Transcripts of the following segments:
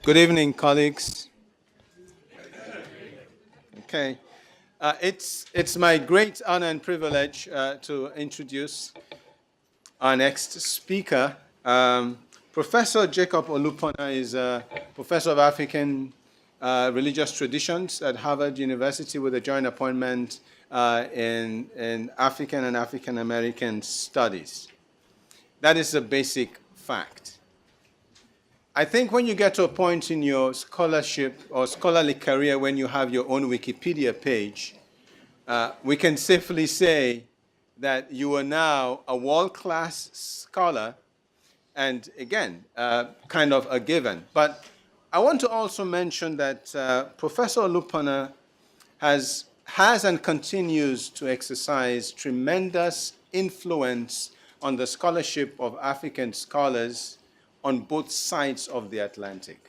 Good evening, colleagues. Okay. It's my great honor and privilege to introduce our next speaker. Professor Jacob Olupona is a professor of African religious traditions at Harvard University with a joint appointment in African and African American studies. That is a basic fact. I think when you get to a point in your scholarship or scholarly career when you have your own Wikipedia page, we can safely say that you are now a world-class scholar, and again, kind of a given. But I want to also mention that Professor Olupona has and continues to exercise tremendous influence on the scholarship of African scholars on both sides of the Atlantic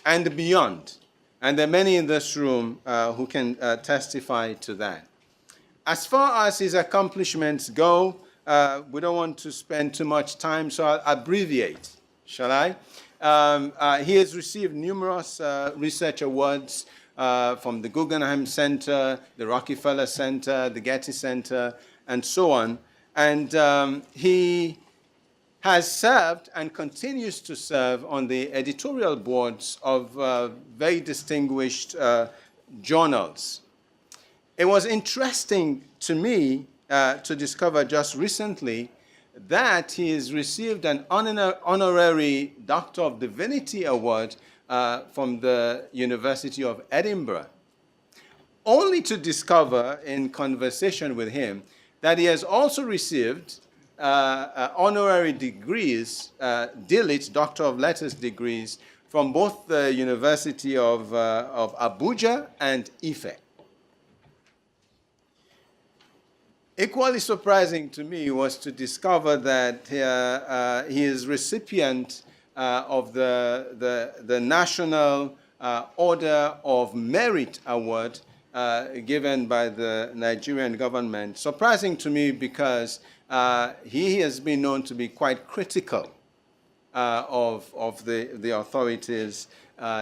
and beyond. And there are many in this room who can testify to that. As far as his accomplishments go, we don't want to spend too much time, so I'll abbreviate, shall I? He has received numerous research awards from the Guggenheim Center, the Rockefeller Center, the Getty Center, and so on. And he has served and continues to serve on the editorial boards of very distinguished journals. It was interesting to me to discover just recently that he has received an honorary Doctor of Divinity award from the University of Edinburgh, only to discover in conversation with him that he has also received honorary degrees, DLit, Doctor of Letters degrees, from both the University of Abuja and Ife. Equally surprising to me was to discover that he is recipient of the National Order of Merit Award given by the Nigerian government. Surprising to me because he has been known to be quite critical of the authorities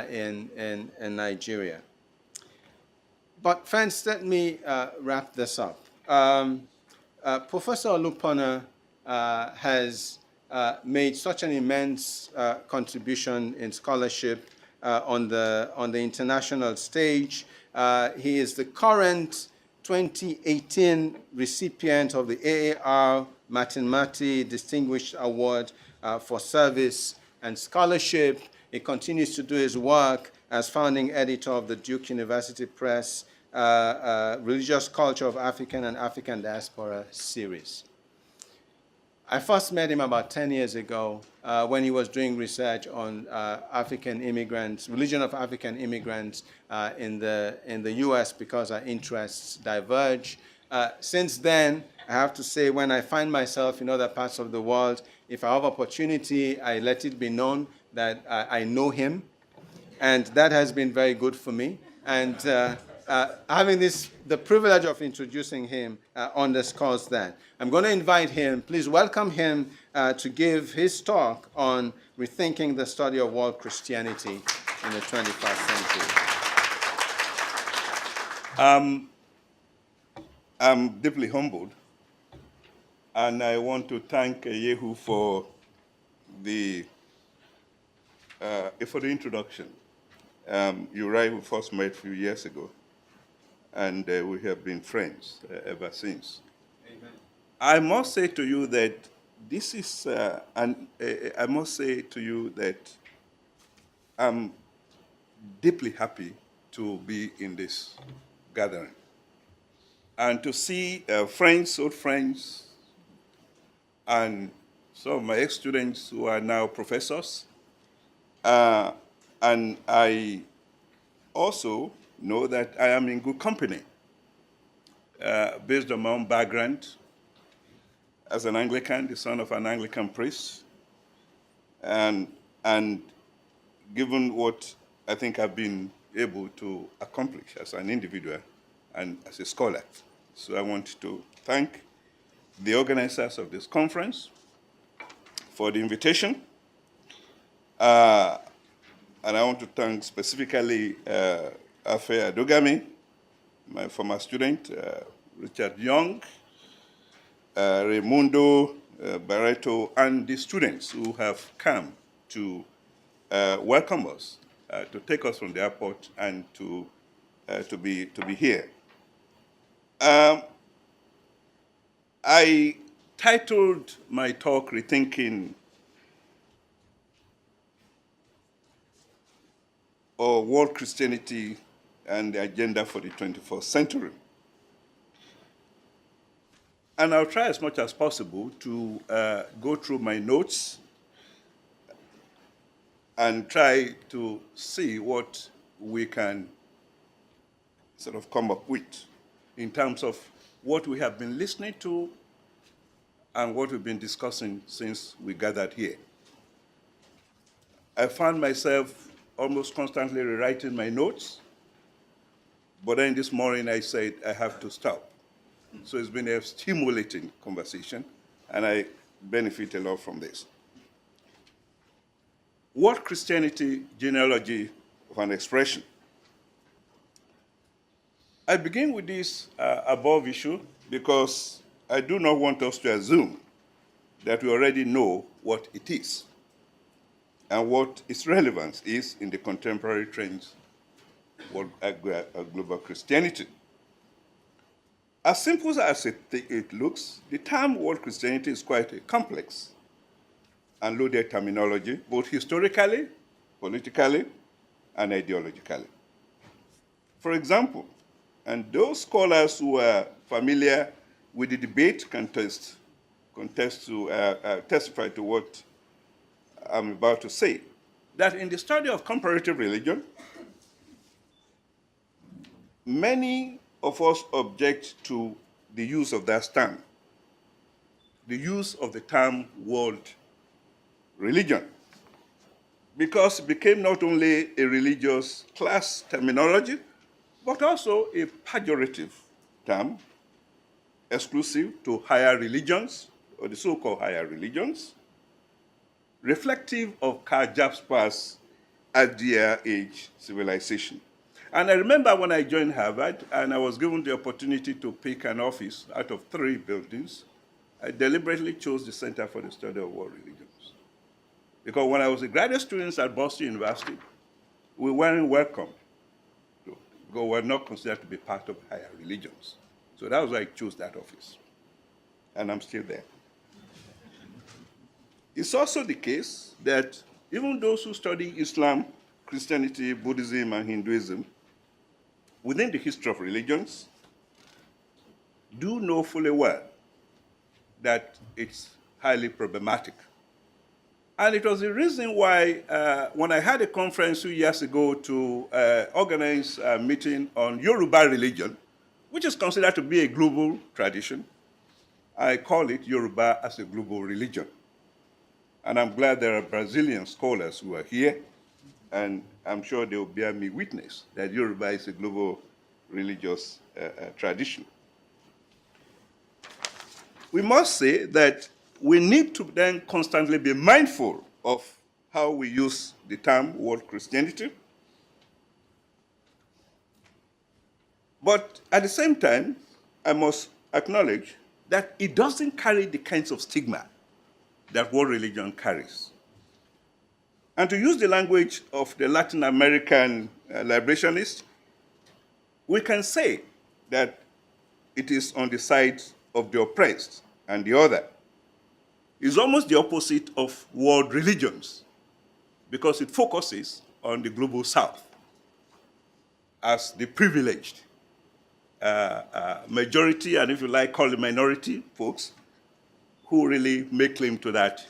in Nigeria. But friends, let me wrap this up. Professor Olupona has made such an immense contribution in scholarship on the international stage. He is the current 2018 recipient of the AAR Martin Marty Distinguished Award for Service and Scholarship. He continues to do his work as founding editor of the Duke University Press Religious Culture of African and African Diaspora series. I first met him about 10 years ago when he was doing research on African immigrants, religion of African immigrants in the US because our interests diverge. Since then, I have to say, when I find myself in other parts of the world, if I have opportunity, I let it be known that I know him, and that has been very good for me. And having the privilege of introducing him underscores that. I'm going to invite him, please welcome him to give his talk on rethinking the study of world Christianity in the 21st century. I'm deeply humbled, and I want to thank Yehu for the introduction. You're right, we first met a few years ago, and we have been friends ever since. Amen. I must say to you that this is, I must say to you that I'm deeply happy to be in this gathering and to see friends, old friends, and some of my ex-students who are now professors. And I also know that I am in good company based on my own background as an Anglican, the son of an Anglican priest, and given what I think I've been able to accomplish as an individual and as a scholar. So I want to thank the organizers of this conference for the invitation. I and I want to thank specifically Afe Adogami, my former student, Richard Young, Raimundo Barreto, and the students who have come to welcome us, to take us from the airport, and to be here. I titled my talk "Rethinking or World Christianity and the Agenda for the 21st Century." And I'll try as much as possible to go through my notes and try to see what we can sort of come up with in terms of what we have been listening to and what we've been discussing since we gathered here. I found myself almost constantly rewriting my notes, but then this morning I said I have to stop. So it's been a stimulating conversation, and I benefit a lot from this. What Christianity, genealogy of an expression? I begin with this above issue because I do not want us to assume that we already know what it is and what its relevance is in the contemporary trends of global Christianity. As simple as it looks, the term world Christianity is quite a complex and loaded terminology, both historically, politically, and ideologically. For example, and those scholars who are familiar with the debate can testify to what I'm about to say, that in the study of comparative religion, many of us object to the use of that term, the use of the term world religion, because it became not only a religious class terminology, but also a pejorative term, exclusive to higher religions, or the so-called higher religions, reflective of Karl Jasper's earlier age civilization. And I remember when I joined Harvard and I was given the opportunity to pick an office out of 3 buildings, I deliberately chose the Center for the Study of World Religions. Because when I was a graduate student at Boston University, we weren't welcome, because we were not considered to be part of higher religions. So that was why I chose that office. And I'm still there. It's also the case that even those who study Islam, Christianity, Buddhism, and Hinduism, within the history of religions, do know fully well that it's highly problematic. And it was the reason why, when I had a conference 2 years ago to organize a meeting on Yoruba religion, which is considered to be a global tradition, I call it Yoruba as a global religion. And I'm glad there are Brazilian scholars who are here, and I'm sure they will bear me witness that Yoruba is a global religious tradition. We must say that we need to then constantly be mindful of how we use the term world Christianity. But at the same time, I must acknowledge that it doesn't carry the kinds of stigma that world religion carries. And to use the language of the Latin American liberationist, we can say that it is on the side of the oppressed and the other. It's almost the opposite of world religions, because it focuses on the global south as the privileged majority, and if you like, call it minority folks, who really make claim to that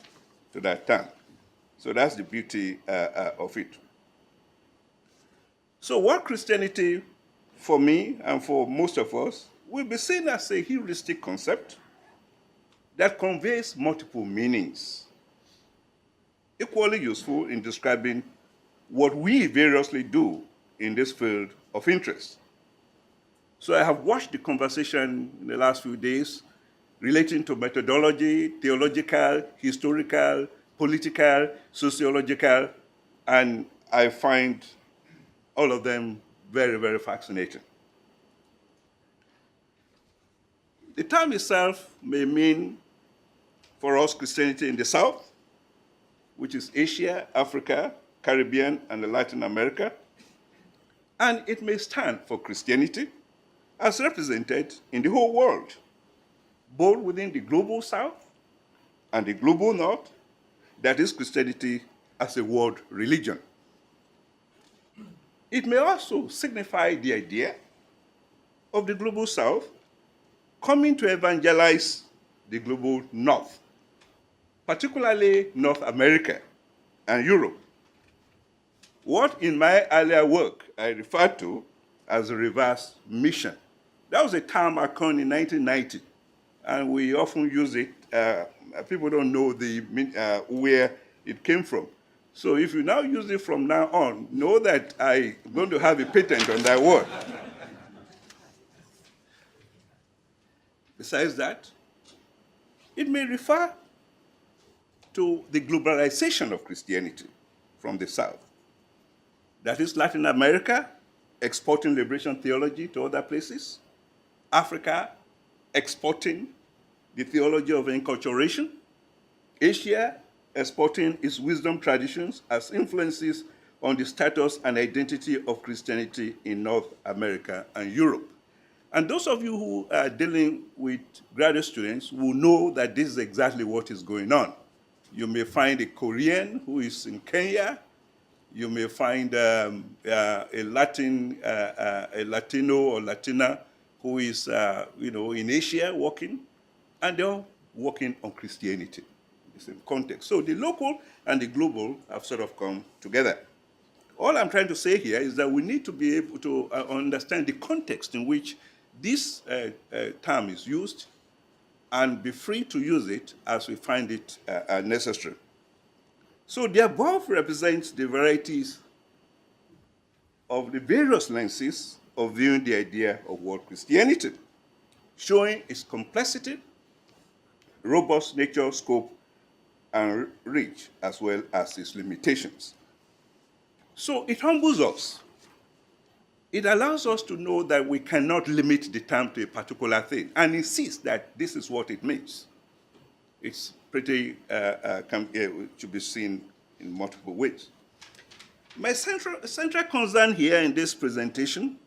term. So that's the beauty of it. So what Christianity, for me and for most of us, will be seen as a heuristic concept that conveys multiple meanings, equally useful in describing what we variously do in this field of interest. So I have watched the conversation in the last few days relating to methodology, theological, historical, political, sociological, and I find all of them very, very fascinating. The term itself may mean, for us, Christianity in the South, which is Asia, Africa, Caribbean, and Latin America. And it may stand for Christianity as represented in the whole world, both within the global South and the global North, that is Christianity as a world religion. It may also signify the idea of the global South coming to evangelize the global North, particularly North America and Europe. What in my earlier work I referred to as a reverse mission. That was a term I coined in 1990, and we often use it. People don't know where it came from. So if you now use it from now on, know that I'm going to have a patent on that word. Besides that, it may refer to the globalization of Christianity from the South. That is Latin America exporting liberation theology to other places, Africa exporting the theology of enculturation, Asia exporting its wisdom traditions as influences on the status and identity of Christianity in North America and Europe. And those of you who are dealing with graduate students will know that this is exactly what is going on. You may find a Korean who is in Kenya. You may find a Latino or Latina who is in Asia working, and they're all working on Christianity in the same context. So the local and the global have sort of come together. All I'm trying to say here is that we need to be able to understand the context in which this term is used and be free to use it as we find it necessary. So the above represents the varieties of the various lenses of viewing the idea of world Christianity, showing its complexity, robust nature, scope, and reach, as well as its limitations. So it humbles us. It allows us to know that we cannot limit the term to a particular thing and insist that this is what it means. It's pretty, should be seen in multiple ways. My central concern here in this presentation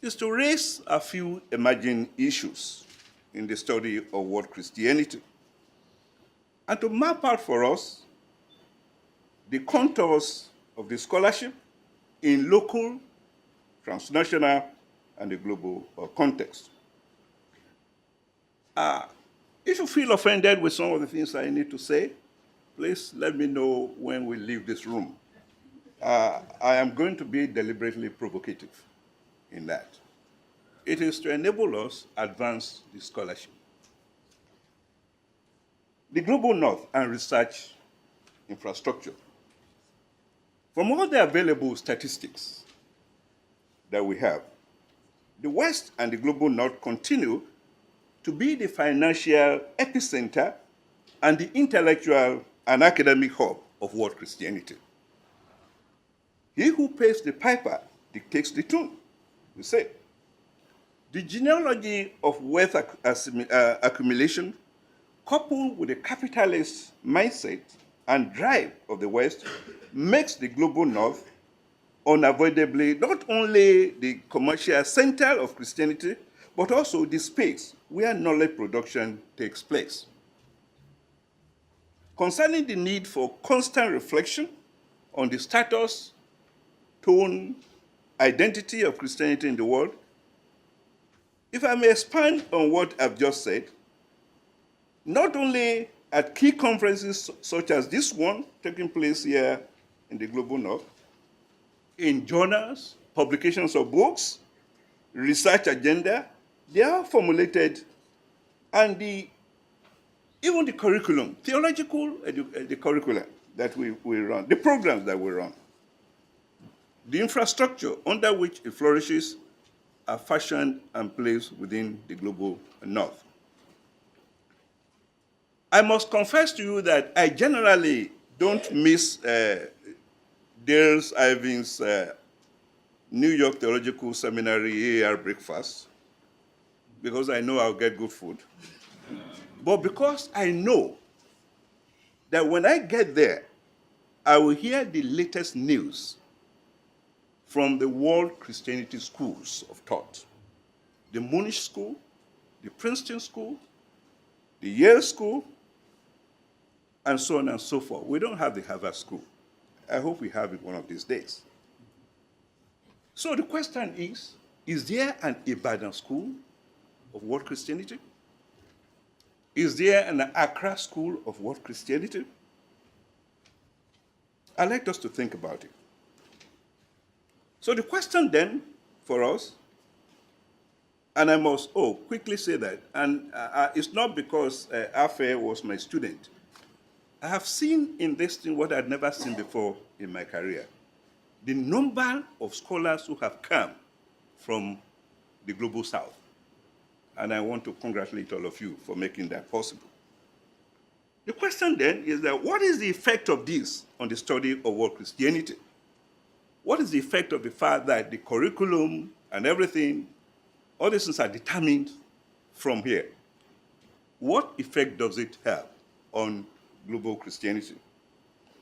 is to raise a few emerging issues in the study of world Christianity and to map out for us the contours of the scholarship in local, transnational, and the global context. If you feel offended with some of the things I need to say, please let me know when we leave this room. I am going to be deliberately provocative in that. It is to enable us advance the scholarship. The global North and research infrastructure. From all the available statistics that we have, the West and the global North continue to be the financial epicenter and the intellectual and academic hub of world Christianity. He who pays the piper dictates the tune, you say. The genealogy of wealth accumulation, coupled with the capitalist mindset and drive of the West, makes the global North unavoidably not only the commercial center of Christianity, but also the space where knowledge production takes place. Concerning the need for constant reflection on the status, tone, identity of Christianity in the world, if I may expand on what I've just said, not only at key conferences such as this one taking place here in the global North, in journals, publications of books, research agenda, they are formulated, and even the curriculum, theological, the curricula that we run, the programs that we run, the infrastructure under which it flourishes are fashioned and placed within the global North. I must confess to you that I generally don't miss the Dale Ivin's New York Theological Seminary AR breakfast because I know I'll get good food, but because I know that when I get there, I will hear the latest news from the world Christianity schools of thought. The Moonish School, the Princeton School, the Yale School, and so on and so forth. We don't have the Harvard School. I hope we have it one of these days. So the question is there an Ibadan School of World Christianity? Is there an Accra School of World Christianity? I'd like us to think about it. So the question then for us, and I must quickly say that, and it's not because Afe was my student. I have seen in this thing what I'd never seen before in my career. The number of scholars who have come from the Global South. And I want to congratulate all of you for making that possible. The question then is that what is the effect of this on the study of world Christianity? What is the effect of the fact that the curriculum and everything, all these things are determined from here? What effect does it have on global Christianity?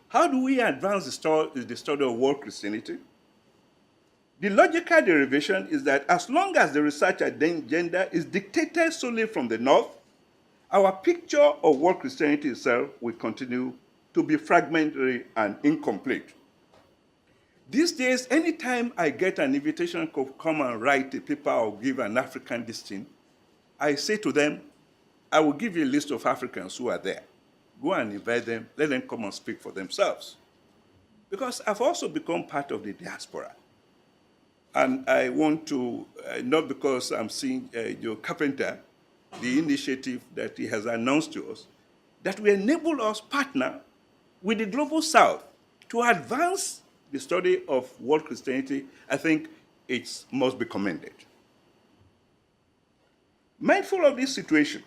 How do we advance the study of world Christianity? The logical derivation is that as long as the research agenda is dictated solely from the North, our picture of world Christianity itself will continue to be fragmentary and incomplete. These days, anytime I get an invitation to come and write a paper or give an African distinction, I say to them, I will give you a list of Africans who are there. Go and invite them, let them come and speak for themselves. Because I've also become part of the diaspora. And I want to, not because I'm seeing Joe Carpenter, the initiative that he has announced to us, that will enable us partner with the Global South to advance the study of world Christianity. I think it must be commended. Mindful of this situation,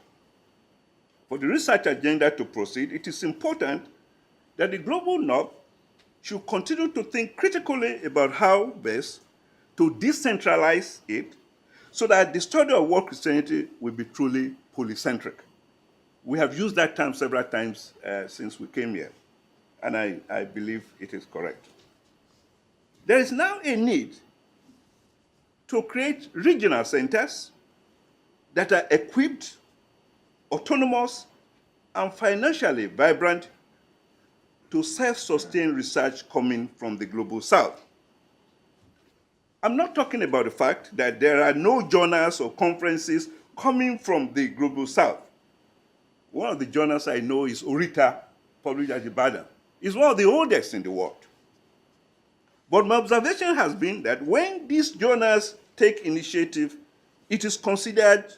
for the research agenda to proceed, it is important that the Global North should continue to think critically about how best to decentralize it so that the study of world Christianity will be truly polycentric. We have used that term several times since we came here, and I believe it is correct. There is now a need to create regional centers that are equipped, autonomous, and financially vibrant to self-sustain research coming from the Global South. I'm not talking about the fact that there are no journals or conferences coming from the Global South. One of the journals I know is Orita, published at Ibadan. It's one of the oldest in the world. But my observation has been that when these journals take initiative, it is considered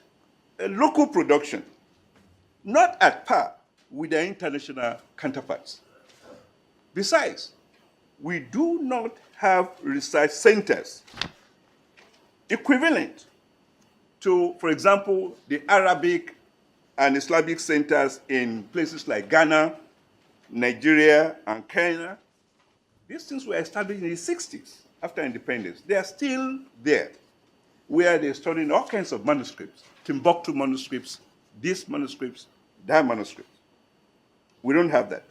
a local production, not at par with their international counterparts. Besides, we do not have research centers equivalent to, for example, the Arabic and Islamic centers in places like Ghana, Nigeria, and Kenya. These things were established in the 60s after independence. They are still there, where they're studying all kinds of manuscripts, Timbuktu manuscripts, these manuscripts, that manuscript. We don't have that.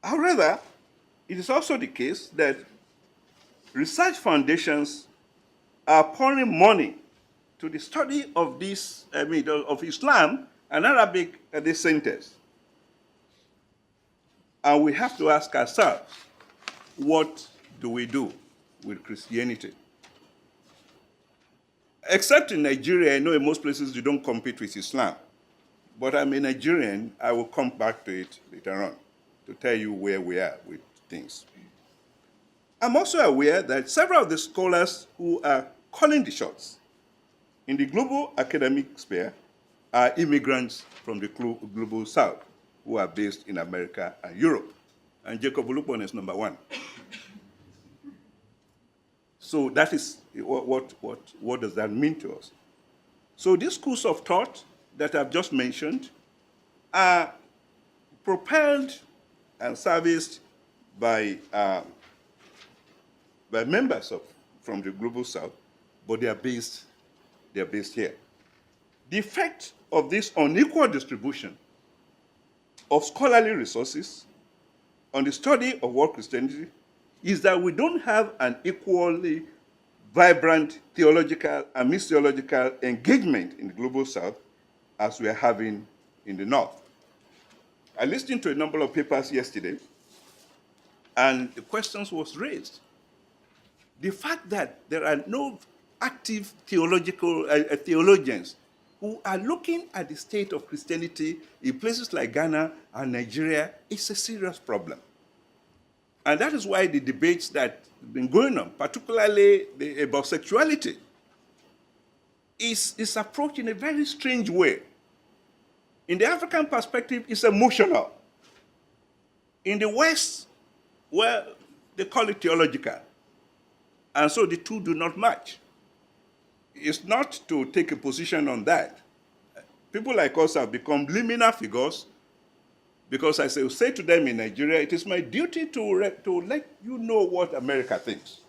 However, it is also the case that research foundations are pouring money to the study of this, of Islam and Arabic at these centers. And we have to ask ourselves, what do we do with Christianity? Except in Nigeria, I know in most places you don't compete with Islam. But I'm a Nigerian, I will come back to it later on to tell you where we are with things. I'm also aware that several of the scholars who are calling the shots in the global academic sphere are immigrants from the Global South who are based in America and Europe. And Jacob Olupona is number one. So that is what does that mean to us? So these schools of thought that I've just mentioned are propelled and serviced by members from the Global South, but they are based here. The effect of this unequal distribution of scholarly resources on the study of world Christianity is that we don't have an equally vibrant theological and missiological engagement in the Global South as we are having in the North. I listened to a number of papers yesterday, and the questions was raised. The fact that there are no active theologians who are looking at the state of Christianity in places like Ghana and Nigeria is a serious problem. And that is why the debates that have been going on, particularly about sexuality, is approached in a very strange way. In the African perspective, it's emotional. In the West, well, they call it theological. And so the two do not match. It's not to take a position on that. People like us have become liminal figures because I say to them in Nigeria, it is my duty to let you know what America thinks.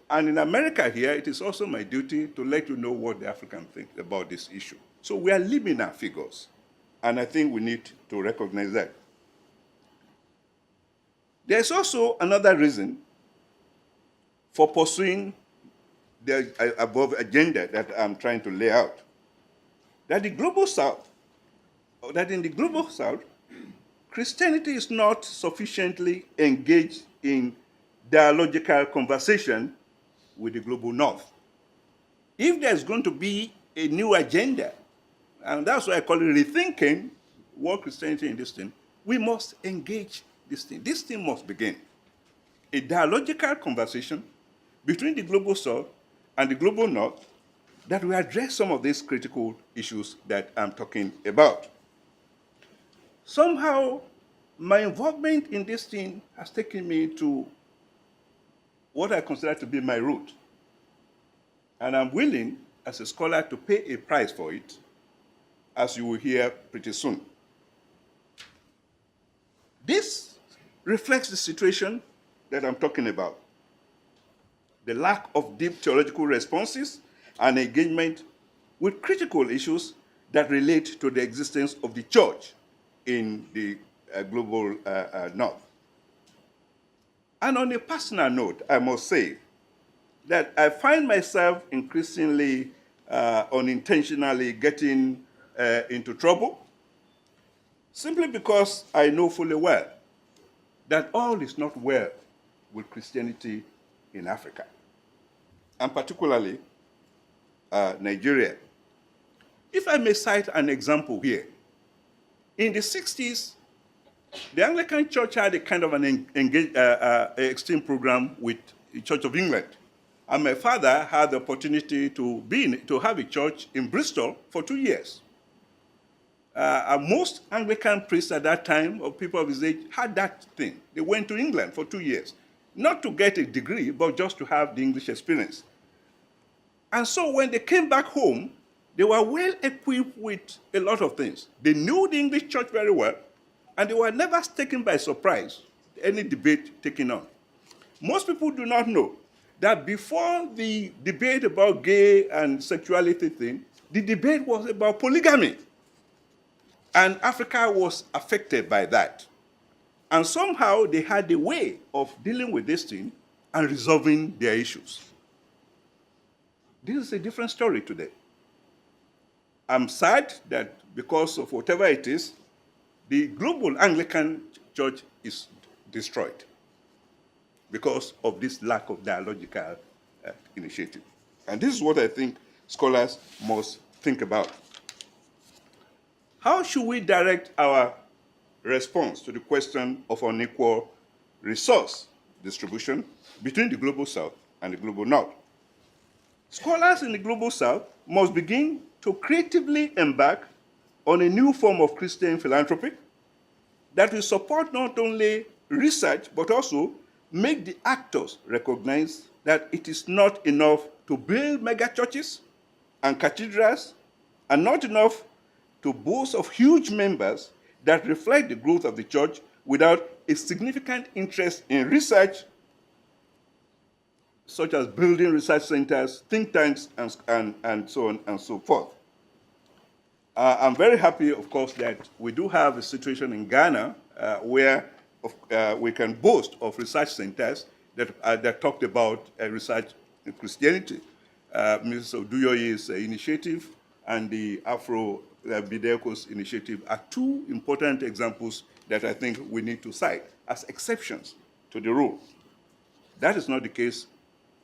And in America here, it is also my duty to let you know what the African think about this issue. So we are liminal figures. And I think we need to recognize that. There's also another reason for pursuing the above agenda that I'm trying to lay out. That in the Global South, Christianity is not sufficiently engaged in dialogical conversation with the Global North. If there's going to be a new agenda, and that's why I call it rethinking world Christianity in this thing, we must engage this thing. This thing must begin. A dialogical conversation between the Global South and the Global North that will address some of these critical issues that I'm talking about. Somehow, my involvement in this thing has taken me to what I consider to be my root. And I'm willing, as a scholar, to pay a price for it, as you will hear pretty soon. This reflects the situation that I'm talking about. The lack of deep theological responses and engagement with critical issues that relate to the existence of the church in the global North. And on a personal note, I must say that I find myself increasingly unintentionally getting into trouble simply because I know fully well that all is not well with Christianity in Africa, and particularly Nigeria. If I may cite an example here, in the 60s, the Anglican Church had a kind of an extreme program with the Church of England. And my father had the opportunity to have a church in Bristol for 2 years. Most Anglican priests at that time, or people of his age, had that thing. They went to England for 2 years, not to get a degree, but just to have the English experience. And so when they came back home, they were well equipped with a lot of things. They knew the English church very well, and they were never taken by surprise, any debate taken on. Most people do not know that before the debate about gay and sexuality thing, the debate was about polygamy. And Africa was affected by that. And somehow they had a way of dealing with this thing and resolving their issues. This is a different story today. I'm sad that because of whatever it is, the global Anglican church is destroyed because of this lack of dialogical initiative. And this is what I think scholars must think about. How should we direct our response to the question of unequal resource distribution between the Global South and the Global North? Scholars in the Global South must begin to creatively embark on a new form of Christian philanthropy that will support not only research, but also make the actors recognize that it is not enough to build megachurches and cathedrals, and not enough to boast of huge members that reflect the growth of the church without a significant interest in research, such as building research centers, think tanks, and so on and so forth. I'm very happy, of course, that we do have a situation in Ghana where we can boast of research centers that talked about research in Christianity. Mrs. Oduyoye's initiative and the Afro Bidekos initiative are two important examples that I think we need to cite as exceptions to the rule. That is not the case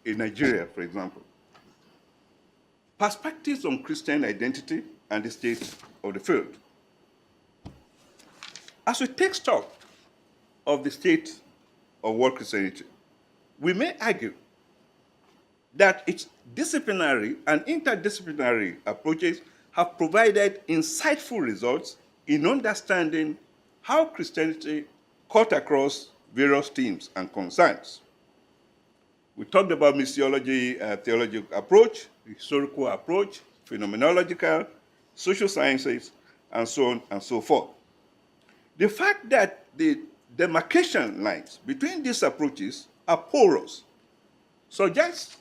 in Nigeria, for example. Perspectives on Christian identity and the state of the field. As we take stock of the state of world Christianity, we may argue that its disciplinary and interdisciplinary approaches have provided insightful results in understanding how Christianity cut across various themes and concerns. We talked about missiology, theological approach, historical approach, phenomenological, social sciences, and so on and so forth. The fact that the demarcation lines between these approaches are porous suggests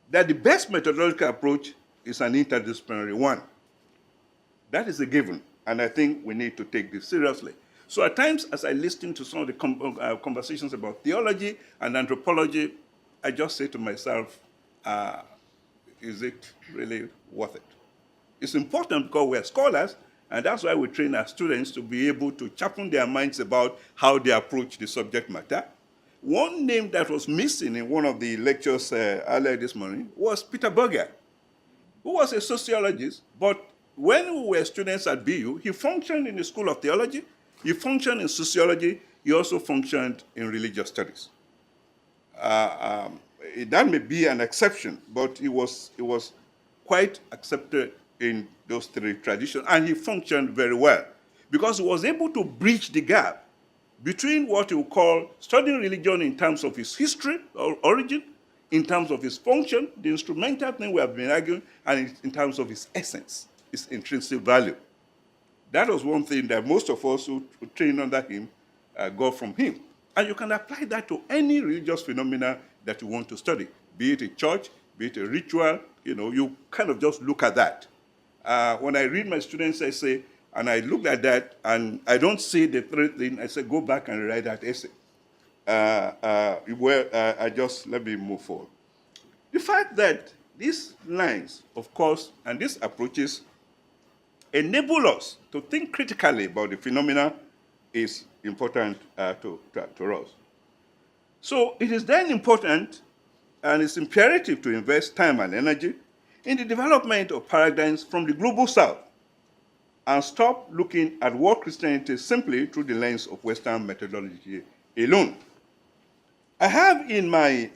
that the best methodological approach is an interdisciplinary one. That is a given, and I think we need to take this seriously. So at times, as I listen to some of the conversations about theology and anthropology, I just say to myself, is it really worth it? It's important because we're scholars, and that's why we train our students to be able to sharpen their minds about how they approach the subject matter. One name that was missing in one of the lectures earlier this morning was Peter Berger, who was a sociologist, but when we were students at BU, he functioned in the School of Theology, he functioned in sociology, he also functioned in religious studies. That may be an exception, but it was quite accepted in those three traditions, and he functioned very well because he was able to bridge the gap between what you call studying religion in terms of its history or origin, in terms of its function, the instrumental thing we have been arguing, and in terms of its essence, its intrinsic value. That was one thing that most of us who trained under him got from him. And you can apply that to any religious phenomena that you want to study, be it a church, be it a ritual, you kind of just look at that. When I read my students' essay, and I look at that, and I don't see the third thing, I say, go back and write that essay. Let me move forward. The fact that these lines, of course, and these approaches enable us to think critically about the phenomena is important to us. So it is then important, and it's imperative to invest time and energy in the development of paradigms from the global south and stop looking at world Christianity simply through the lens of Western methodology alone. I have in my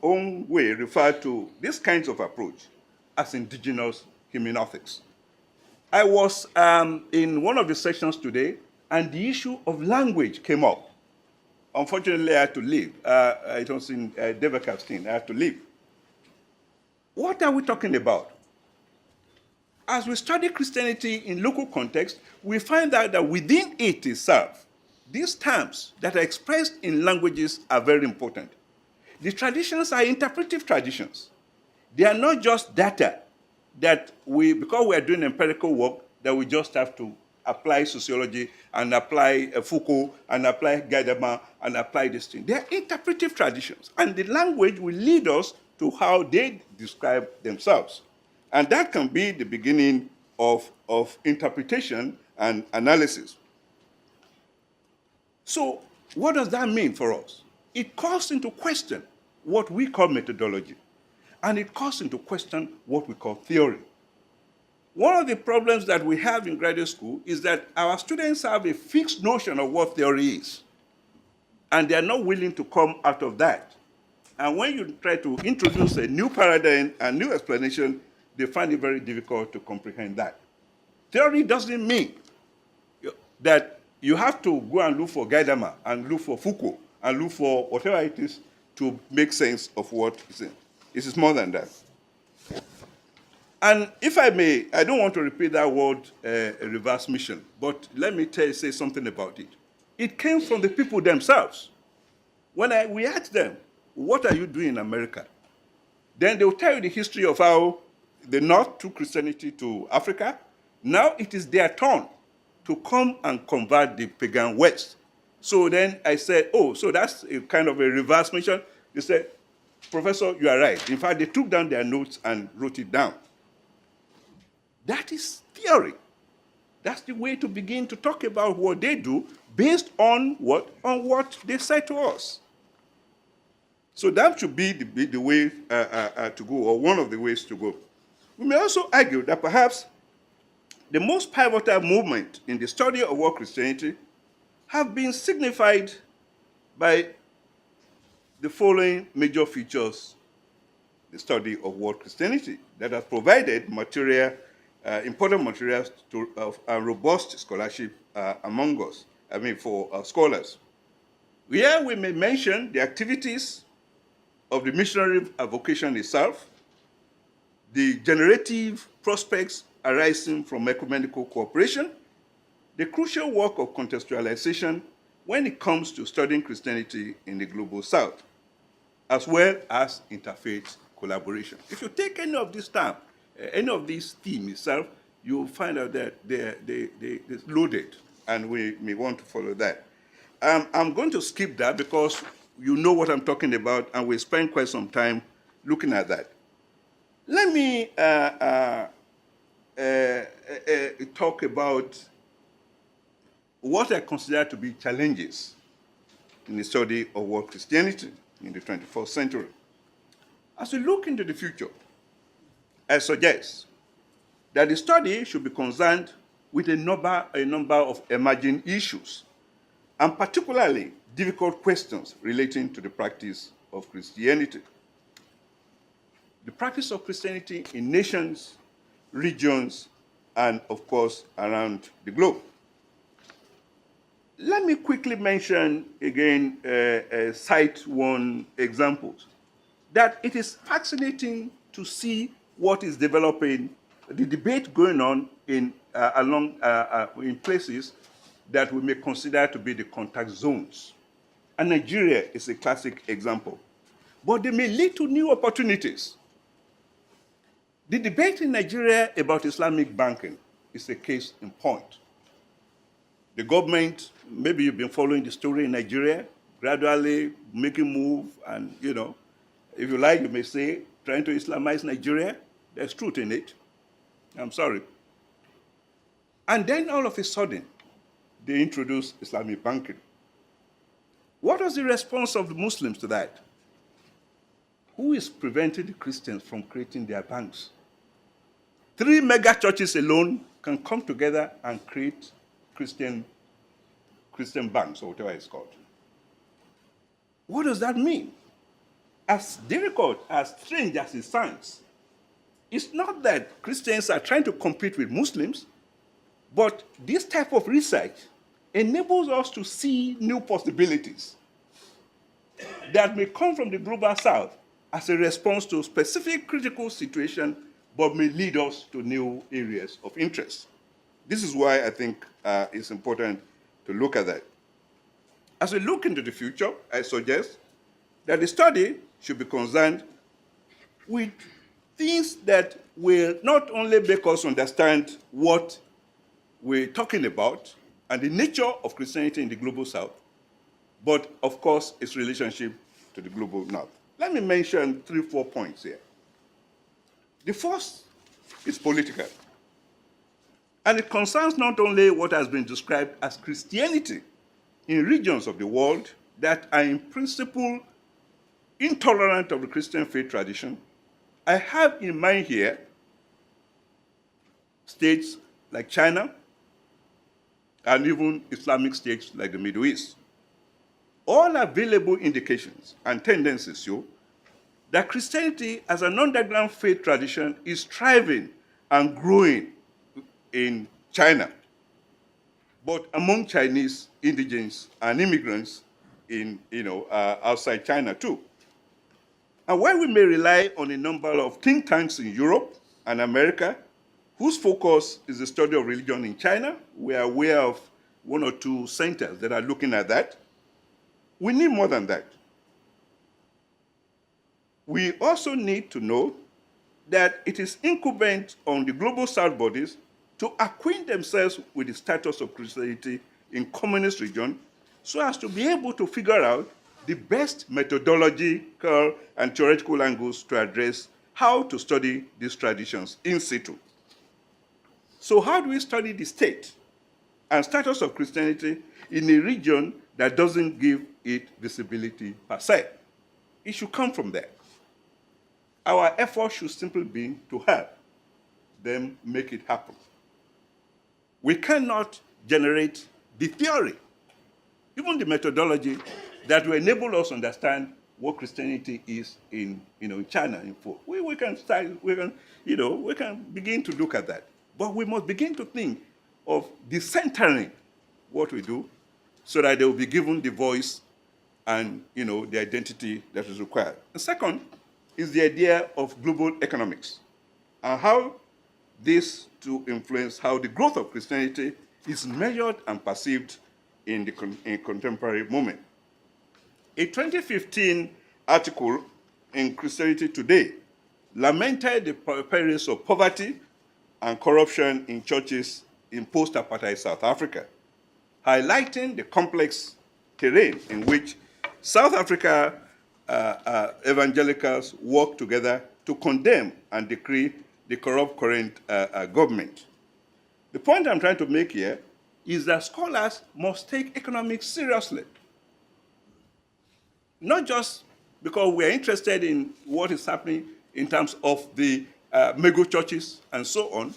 own way referred to these kinds of approach as indigenous hermeneutics. I was in one of the sessions today, and the issue of language came up. Unfortunately, I had to leave. It was in David Capstein. I had to leave. What are we talking about? As we study Christianity in local context, we find out that within it itself, these terms that are expressed in languages are very important. The traditions are interpretive traditions. They are not just data that because we are doing empirical work, that we just have to apply sociology and apply Foucault and apply Gaidama and apply this thing. They are interpretive traditions, and the language will lead us to how they describe themselves. And that can be the beginning of interpretation and analysis. So what does that mean for us? It calls into question what we call methodology, and it calls into question what we call theory. One of the problems that we have in graduate school is that our students have a fixed notion of what theory is, and they are not willing to come out of that. And when you try to introduce a new paradigm and new explanation, they find it very difficult to comprehend that. Theory doesn't mean that you have to go and look for Gaidama and look for Foucault and look for whatever it is to make sense of what is in. It is more than that. And if I may, I don't want to repeat that word reverse mission, but let me say something about it. It came from the people themselves. When we asked them, what are you doing in America? Then they will tell you the history of how the North took Christianity to Africa. Now it is their turn to come and convert the pagan West. So then I said, oh, so that's a kind of a reverse mission. They said, Professor, you are right. In fact, they took down their notes and wrote it down. That is theory. That's the way to begin to talk about what they do based on what they say to us. So that should be the way to go, or one of the ways to go. We may also argue that perhaps the most pivotal movement in the study of world Christianity have been signified by the following major features: the study of world Christianity that has provided material, important materials of robust scholarship among us, for scholars. Here we may mention the activities of the missionary vocation itself, the generative prospects arising from ecumenical cooperation, the crucial work of contextualization when it comes to studying Christianity in the global South, as well as interfaith collaboration. If you take any of this term, any of these themes itself, you will find out that they're loaded, and we may want to follow that. I'm going to skip that because you know what I'm talking about, and we spend quite some time looking at that. Let me talk about what I consider to be challenges in the study of world Christianity in the 21st century. As we look into the future, I suggest that the study should be concerned with a number of emerging issues, and particularly difficult questions relating to the practice of Christianity. The practice of Christianity in nations, regions, and of course, around the globe. Let me quickly mention again, cite one example, that it is fascinating to see what is developing, the debate going on in places that we may consider to be the contact zones. And Nigeria is a classic example. But they may lead to new opportunities. The debate in Nigeria about Islamic banking is a case in point. The government, maybe you've been following the story in Nigeria, gradually making move, and if you like, you may say, trying to Islamize Nigeria. There's truth in it. I'm sorry. And then all of a sudden, they introduced Islamic banking. What was the response of the Muslims to that? Who is preventing the Christians from creating their banks? 3 mega churches alone can come together and create Christian banks, or whatever it's called. What does that mean? As difficult, as strange as it sounds, it's not that Christians are trying to compete with Muslims, but this type of research enables us to see new possibilities that may come from the global South as a response to a specific critical situation, but may lead us to new areas of interest. This is why I think it's important to look at that. As we look into the future, I suggest that the study should be concerned with things that will not only make us understand what we're talking about and the nature of Christianity in the global South, but of course its relationship to the global North. Let me mention 3-4 points here. The first is political. And it concerns not only what has been described as Christianity in regions of the world that are in principle intolerant of the Christian faith tradition. I have in mind here states like China and even Islamic states like the Middle East. All available indications and tendencies show that Christianity as an underground faith tradition is thriving and growing in China, but among Chinese indigents and immigrants in, outside China too. And while we may rely on a number of think tanks in Europe and America, whose focus is the study of religion in China, we are aware of one or two centers that are looking at that. We need more than that. We also need to know that it is incumbent on the Global South bodies to acquaint themselves with the status of Christianity in communist region so as to be able to figure out the best methodological and theoretical angles to address how to study these traditions in situ. So how do we study the state and status of Christianity in a region that doesn't give it visibility per se? It should come from there. Our effort should simply be to help them make it happen. We cannot generate the theory, even the methodology that will enable us to understand what Christianity is in China. We can begin to look at that. But we must begin to think of decentering what we do so that they will be given the voice and the identity that is required. The second is the idea of global economics and how this to influence how the growth of Christianity is measured and perceived in the contemporary moment. A 2015 article in Christianity Today lamented the perils of poverty and corruption in churches in post-apartheid South Africa, highlighting the complex terrain in which South Africa evangelicals work together to condemn and decree the corrupt current government. The point I'm trying to make here is that scholars must take economics seriously. Not just because we're interested in what is happening in terms of the mega churches and so on,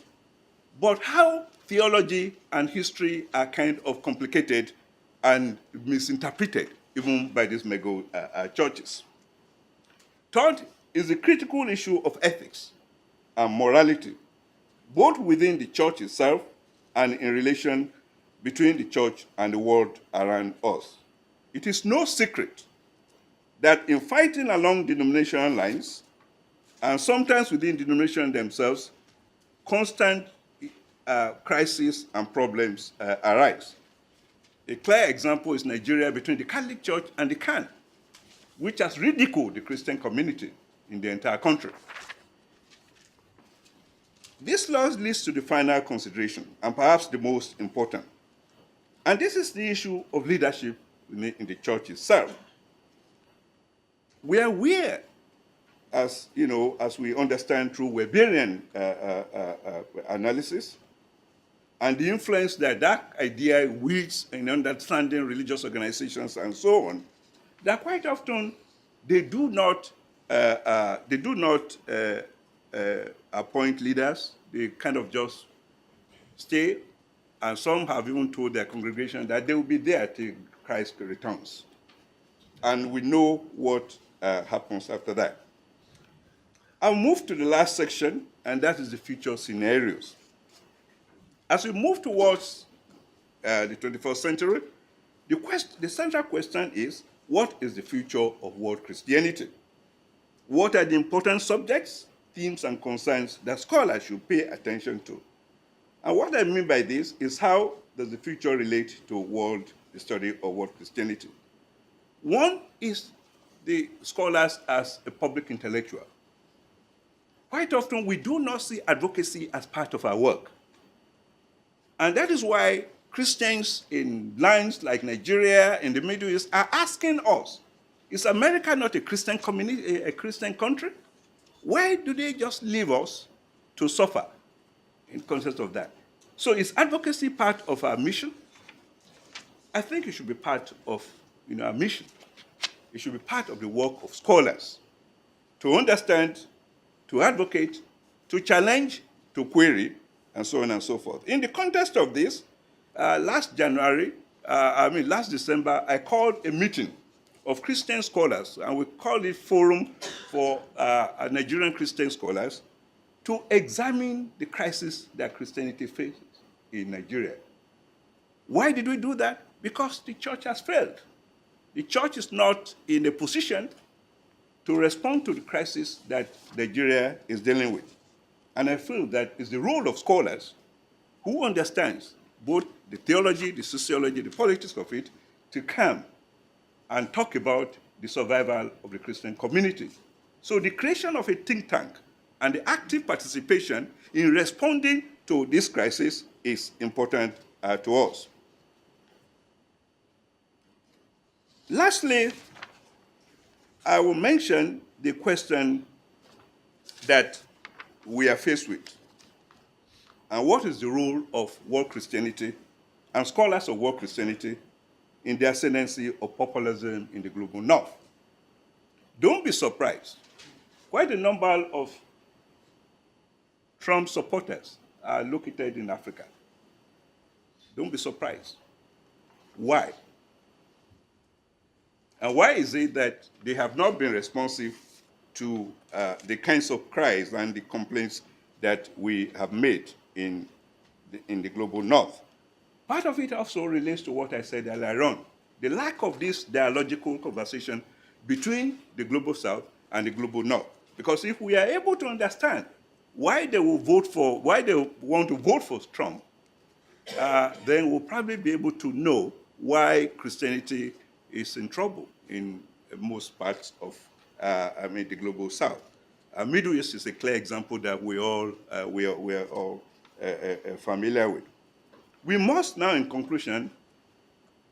but how theology and history are kind of complicated and misinterpreted even by these mega churches. Third is the critical issue of ethics and morality, both within the church itself and in relation between the church and the world around us. It is no secret that in fighting along denominational lines, and sometimes within denominations themselves, constant crises and problems arise. A clear example is Nigeria between the Catholic Church and the CAN, which has ridiculed the Christian community in the entire country. This loss leads to the final consideration, and perhaps the most important. And this is the issue of leadership in the church itself. We are aware, as we understand through Weberian analysis, and the influence that idea wields in understanding religious organizations and so on, that quite often they do not appoint leaders. They kind of just stay, and some have even told their congregation that they will be there till Christ returns. And we know what happens after that. I'll move to the last section, and that is the future scenarios. As we move towards the 21st century, the central question is, what is the future of world Christianity? What are the important subjects, themes, and concerns that scholars should pay attention to? And what I mean by this is, how does the future relate to the study of world Christianity? One is the scholars as a public intellectual. Quite often, we do not see advocacy as part of our work. And that is why Christians in lands like Nigeria, in the Middle East, are asking us, is America not a Christian community, a Christian country? Why do they just leave us to suffer in context of that? So is advocacy part of our mission? I think it should be part of our mission. It should be part of the work of scholars to understand, to advocate, to challenge, to query, and so on and so forth. In the context of this, last December, I called a meeting of Christian scholars, and we called it Forum for Nigerian Christian Scholars, to examine the crisis that Christianity faces in Nigeria. Why did we do that? Because the church has failed. The church is not in a position to respond to the crisis that Nigeria is dealing with. And I feel that it's the role of scholars who understands both the theology, the sociology, the politics of it, to come and talk about the survival of the Christian community. So the creation of a think tank and the active participation in responding to this crisis is important to us. Lastly, I will mention the question that we are faced with. And what is the role of world Christianity and scholars of world Christianity in the ascendancy of populism in the global north? Don't be surprised. Quite a number of Trump supporters are located in Africa. Don't be surprised. Why? And why is it that they have not been responsive to the kinds of cries and the complaints that we have made in the global north? Part of it also relates to what I said earlier on, the lack of this dialogical conversation between the global south and the global north. Because if we are able to understand why they will vote for, why they want to vote for Trump, then we'll probably be able to know why Christianity is in trouble in most parts of the global south. Middle East is a clear example that we are all familiar with. We must now, in conclusion,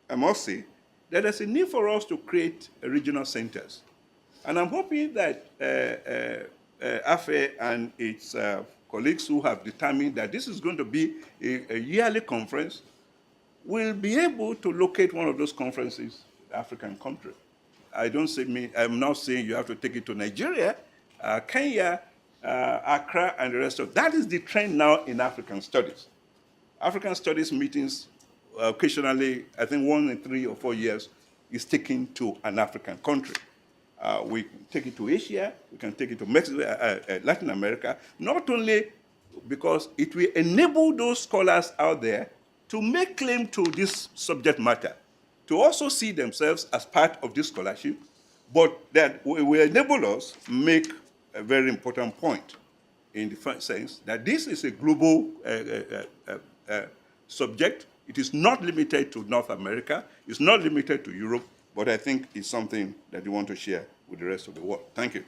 I must say that there's a need for us to create regional centers. And I'm hoping that AFE and its colleagues who have determined that this is going to be a yearly conference will be able to locate one of those conferences in African country. I'm not saying you have to take it to Nigeria, Kenya, Accra, and the rest of that is the trend now in African studies. African studies meetings, occasionally, I think 1 in 3 or 4 years, is taken to an African country. We take it to Asia, we can take it to Mexico, Latin America, not only because it will enable those scholars out there to make claim to this subject matter, to also see themselves as part of this scholarship, but that will enable us make a very important point in the sense that this is a global subject. It is not limited to North America, it's not limited to Europe, but I think it's something that we want to share with the rest of the world. Thank you.